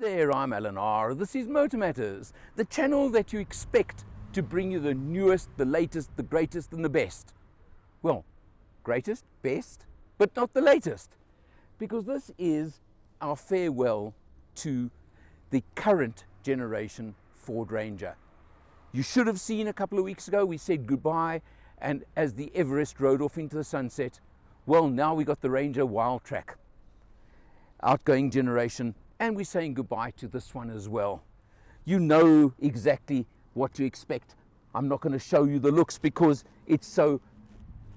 there, I'm Alan R. This is Motor Matters, the channel that you expect to bring you the newest, the latest, the greatest and the best. Well, greatest, best, but not the latest. Because this is our farewell to the current generation Ford Ranger. You should have seen a couple of weeks ago, we said goodbye, and as the Everest rode off into the sunset, well, now we got the Ranger Wildtrak, outgoing generation, and we're saying goodbye to this one as well. You know exactly what to expect. I'm not going to show you the looks because it's so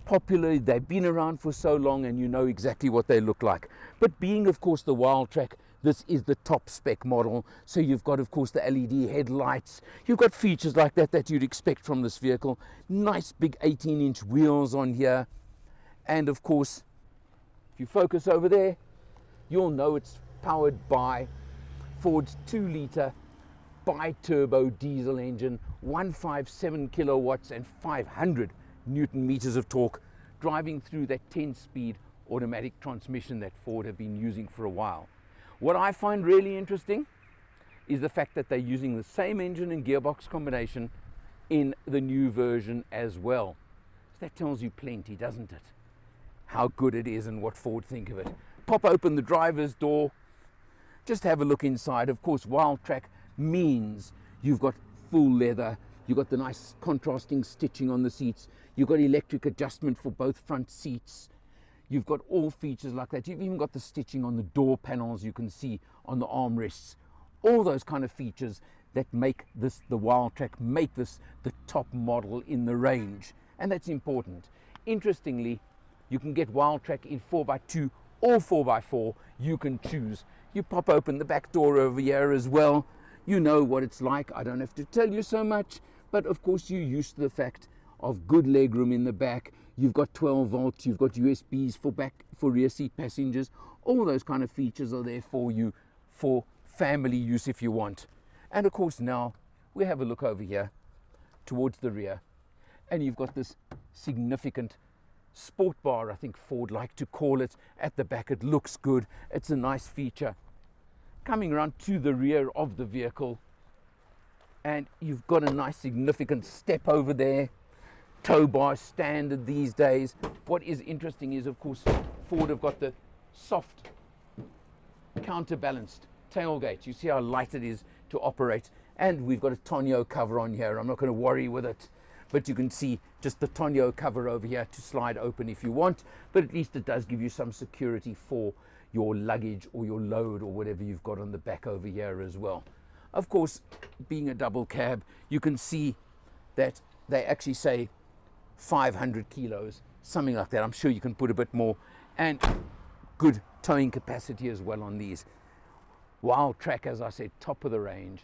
popular, they've been around for so long and you know exactly what they look like. But being of course the Wildtrak, this is the top spec model, so you've got of course the LED headlights, you've got features like that you'd expect from this vehicle, nice big 18-inch wheels on here, and of course if you focus over there you'll know it's powered by Ford's 2-litre bi-turbo diesel engine, 157 kilowatts and 500 Newton meters of torque, driving through that 10-speed automatic transmission that Ford have been using for a while. What I find really interesting is the fact that they're using the same engine and gearbox combination in the new version as well. So that tells you plenty, doesn't it? How good it is and what Ford think of it. Pop open the driver's door, just have a look inside. Of course, Wildtrak means you've got full leather, you've got the nice contrasting stitching on the seats, you've got electric adjustment for both front seats, you've got all features like that. You've even got the stitching on the door panels you can see on the armrests. All those kind of features that make this, the Wildtrak, make this the top model in the range. And that's important. Interestingly, you can get Wildtrak in 4x2 or 4x4, you can choose. You pop open the back door over here as well. You know what it's like, I don't have to tell you so much, but of course you're used to the fact of good legroom in the back. You've got 12 volts, you've got USBs for rear seat passengers. All those kind of features are there for you for family use if you want. And of course now we have a look over here towards the rear, and you've got this significant sport bar, I think Ford like to call it, at the back. It looks good, it's a nice feature. Coming around to the rear of the vehicle, and you've got a nice significant step over there. Tow bar standard these days. What is interesting is of course Ford have got the soft counterbalanced tailgate. You see how light it is to operate, and we've got a tonneau cover on here. I'm not going to worry with it, but you can see just the tonneau cover over here to slide open if you want, but at least it does give you some security for your luggage or your load or whatever you've got on the back over here as well. Of course, being a double cab, you can see that they actually say 500 kilos, something like that. I'm sure you can put a bit more, and good towing capacity as well on these. Wildtrak, as I said, top of the range.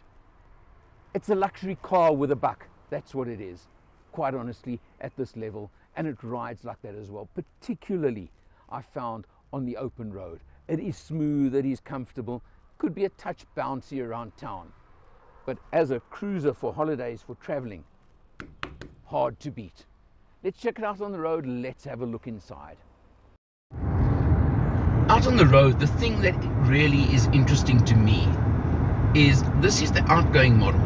It's a luxury car with a buck. That's what it is, quite honestly, at this level, and it rides like that as well. Particularly, I found on the open road. It is smooth, it is comfortable, could be a touch bouncy around town, but as a cruiser for holidays, for traveling, hard to beat. Let's check it out on the road, let's have a look inside. Out on the road, the thing that really is interesting to me is this is the outgoing model.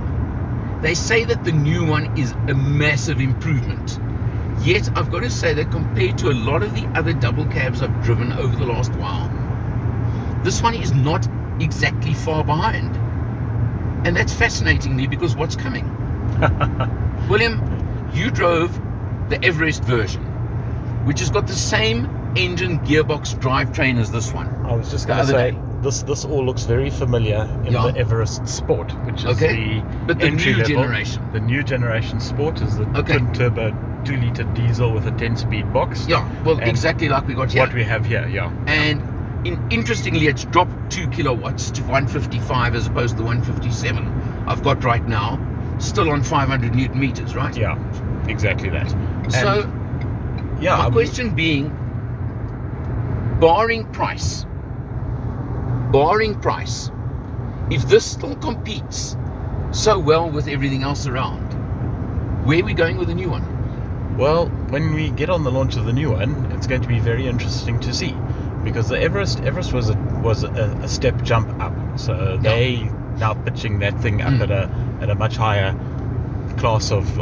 They say that the new one is a massive improvement. Yet I've got to say that compared to a lot of the other double cabs I've driven over the last while, this one is not exactly far behind. And that's fascinating me because what's coming? William, you drove the Everest version, which has got the same engine gearbox drivetrain as this one. I was just going to say, this all looks very familiar in the Everest Sport, which is the entry new level. Generation. The new generation Sport is the twin turbo 2-litre diesel with a 10-speed box. Yeah, well, exactly like we got here. What we have here, yeah. And interestingly, it's dropped 2 kilowatts to 155 as opposed to the 157 I've got right now, still on 500 Newton meters, right? Yeah, exactly that. So, yeah, my question being, barring price, if this still competes so well with everything else around, where are we going with the new one? Well, when we get on the launch of the new one, it's going to be very interesting to see. because the Everest was a step jump up. So they now pitching that thing up at a much higher class of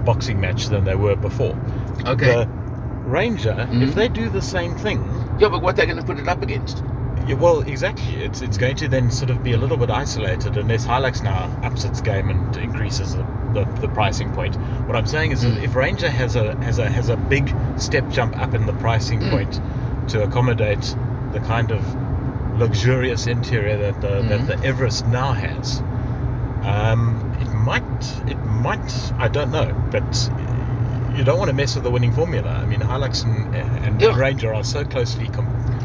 boxing match than they were before. Okay. The Ranger, if they do the same thing, yeah, but what they're going to put it up against? Yeah, well, exactly. It's going to then sort of be a little bit isolated unless Hilux now ups its game and increases the pricing point. What I'm saying is that if Ranger has a big step jump up in the pricing point to accommodate the kind of luxurious interior that the Everest now has, it might I don't know, but you don't want to mess with the winning formula. I mean, Hilux and Ranger are so closely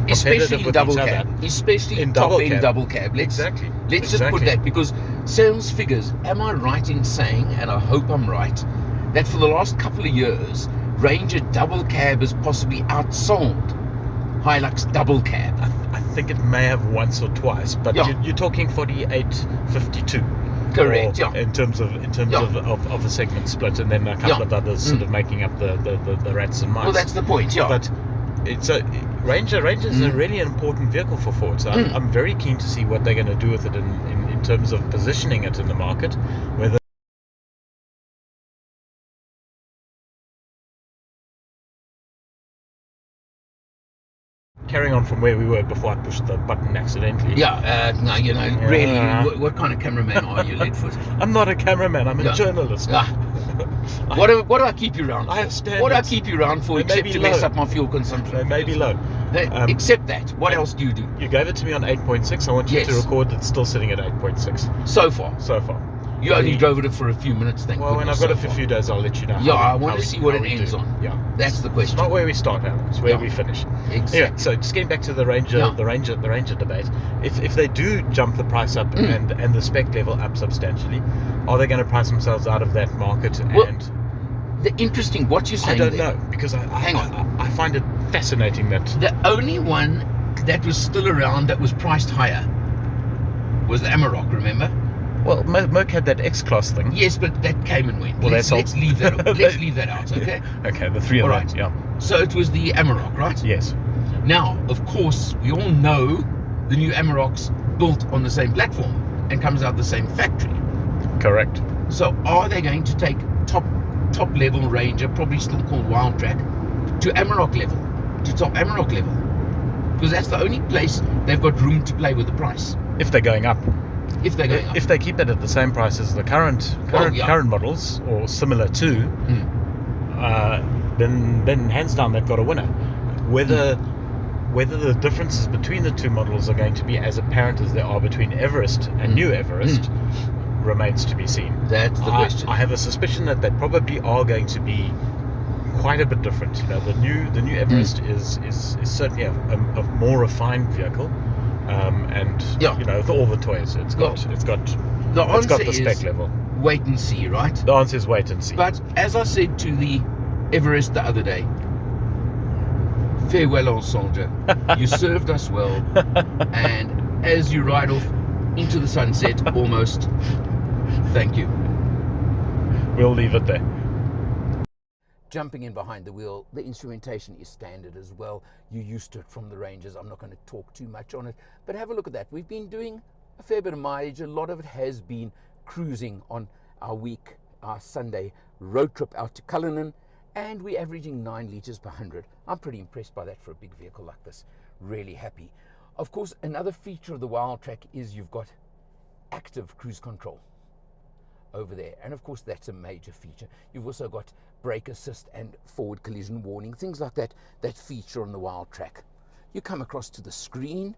especially in double each cab, other. especially in top end double cab. Let's just put that, because sales figures, am I right in saying, and I hope I'm right, that for the last couple of years, Ranger double cab has possibly outsold Hilux double cab? I think it may have once or twice, but you're talking 48-52. Correct. In terms of the segment split, and then a couple of others sort of making up the rats and mice. Well, that's the point. Yeah. But it's a Ranger is a really important vehicle for Ford. So I'm very keen to see what they're going to do with it in terms of positioning it in the market. Whether carrying on from where we were before I pushed the button accidentally. No, really, what kind of cameraman are you, Leadfoot? I'm not a cameraman, I'm a journalist. What do I keep you around for? I have standards. What do I keep you around for, except to mess up my fuel consumption? They may be low. Except that, what else do you do? You gave it to me on 8.6. I want you to record it's still sitting at 8.6. So far? So far. You only drove it for a few minutes, thank goodness. Well, when I've got it for a few days, I'll let you know. I want to see what it ends on. Yeah. That's the question. It's not where we start, Alan. It's where we finish. Exactly. Anyway, so just getting back to the Ranger debate. If they do jump the price up and the spec level up substantially, are they going to price themselves out of that market? The interesting, what you're saying I don't know, because I find it fascinating that the only one that was still around that was priced higher was the Amarok, remember? Well, Merc had that X-Class thing. Yes, but that came and went. Well, let's leave that. Let's leave that out, okay? Okay, the three of them. Yeah. So it was the Amarok, right? Yes. Now, of course, we all know the new Amarok's built on the same platform and comes out the same factory. Correct. So, are they going to take top level Ranger, probably still called Wildtrak, to Amarok level, to top Amarok level? Because that's the only place they've got room to play with the price. If they're going up. If they keep it at the same price as the current models or similar to, then hands down they've got a winner. Whether the differences between the two models are going to be as apparent as they are between Everest and New Everest remains to be seen. That's the question. I have a suspicion that they probably are going to be quite a bit different. The new Everest is certainly a more refined vehicle. With all the toys, it's got the spec level. Wait and see, right? The answer is wait and see. But as I said to the Everest the other day, farewell, old soldier. You served us well, and as you ride off into the sunset, almost, thank you. We'll leave it there. Jumping in behind the wheel, the instrumentation is standard as well. You're used to it from the Rangers. I'm not going to talk too much on it, but have a look at that. We've been doing a fair bit of mileage. A lot of it has been cruising on our Sunday road trip out to Cullinan, and we're averaging 9 litres per 100. I'm pretty impressed by that for a big vehicle like this. Really happy. Of course, another feature of the Wildtrak is you've got active cruise control over there, and of course that's a major feature. You've also got brake assist and forward collision warning, things like that feature on the Wildtrak. You come across to the screen.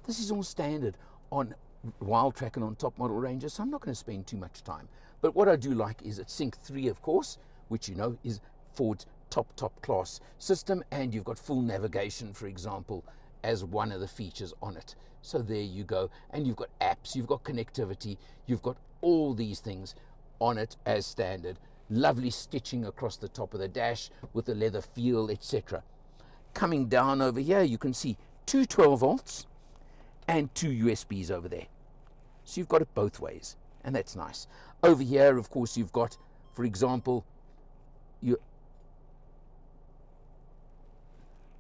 This is all standard on Wildtrak and on top model Rangers, so I'm not going to spend too much time. But what I do like is it's Sync 3, of course, which is Ford's top class system, and you've got full navigation, for example, as one of the features on it. So there you go, and you've got apps, you've got connectivity, you've got all these things on it as standard. Lovely stitching across the top of the dash with the leather feel, etc. Coming down over here, you can see two 12 volts and two USBs over there. So you've got it both ways, and that's nice. Over here, of course, you've got, for example,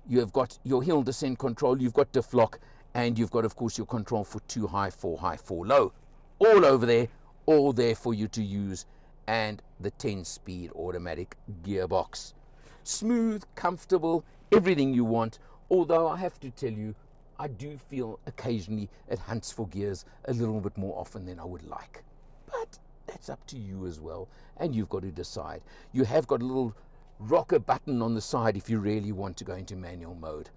You have got your hill descent control, you've got diff lock, and you've got, of course, your control for 2 high, 4 high, 4 low. All over there, all there for you to use, and the 10-speed automatic gearbox. Smooth, comfortable, everything you want, although I have to tell you, I do feel occasionally it hunts for gears a little bit more often than I would like. But that's up to you as well, and you've got to decide. You have got a little rocker button on the side if you really want to go into manual mode,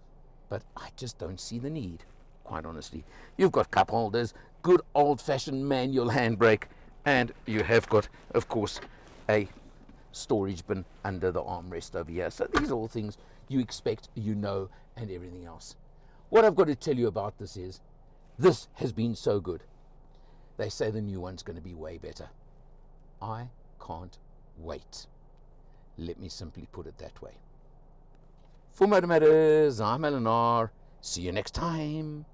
but I just don't see the need, quite honestly. You've got cup holders, good old-fashioned manual handbrake, and you have got, of course, a storage bin under the armrest over here. So these are all things you expect, you know, and everything else. What I've got to tell you about this is, this has been so good. They say the new one's going to be way better. I can't wait. Let me simply put it that way. For Motor Matters, I'm Eleanor. See you next time.